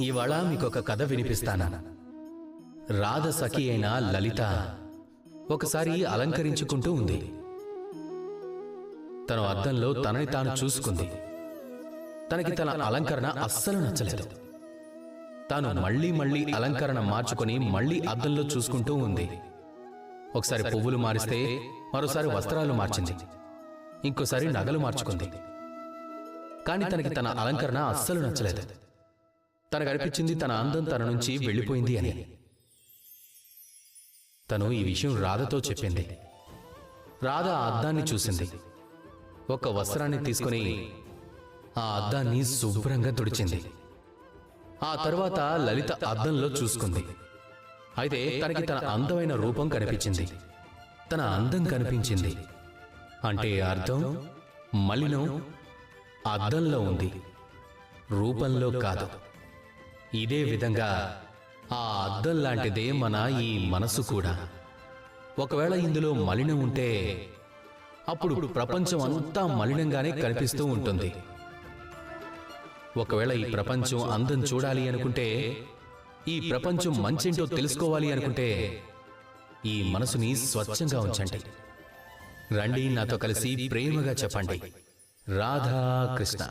ఇవాళ మీకొక కథ వినిపిస్తాను. రాధ సఖి అయిన లలిత ఒకసారి అలంకరించుకుంటూ ఉంది. తను అద్దంలో తనని తాను చూసుకుంది. తనకి తన అలంకరణ అస్సలు నచ్చలేదు. తాను మళ్ళీ అలంకరణ మార్చుకొని మళ్ళీ అద్దంలో చూసుకుంటూ ఉంది. ఒకసారి పువ్వులు మారిస్తే మరోసారి వస్త్రాలు మార్చింది. ఇంకోసారి నగలు మార్చుకుంది. కానీ తనకి తన అలంకరణ అస్సలు నచ్చలేదు. తనకు అనిపించింది తన అందం తన నుంచి వెళ్ళిపోయింది అని. తను ఈ విషయం రాధతో చెప్పింది. రాధ ఆ అద్దాన్ని చూసింది. ఒక వస్త్రాన్ని తీసుకుని ఆ అద్దాన్ని శుభ్రంగా తుడిచింది. ఆ తర్వాత లలిత అద్దంలో చూసుకుంది. అయితే తనకి తన అందమైన రూపం కనిపించింది. తన అందం కనిపించింది. అంటే అర్థం మలినం అద్దంలో ఉంది, రూపంలో కాదు. ఇదే విధంగా ఆ అద్దం లాంటిదే మన ఈ మనసు కూడా. ఒకవేళ ఇందులో మలినం ఉంటే అప్పుడు ప్రపంచం అంతా మలినంగానే కనిపిస్తూ ఉంటుంది. ఒకవేళ ఈ ప్రపంచం అందం చూడాలి అనుకుంటే, ఈ ప్రపంచం మంచేంటో తెలుసుకోవాలి అనుకుంటే ఈ మనసుని స్వచ్ఛంగా ఉంచండి. రండి నాతో కలిసి ప్రేమగా చెప్పండి, రాధా కృష్ణ.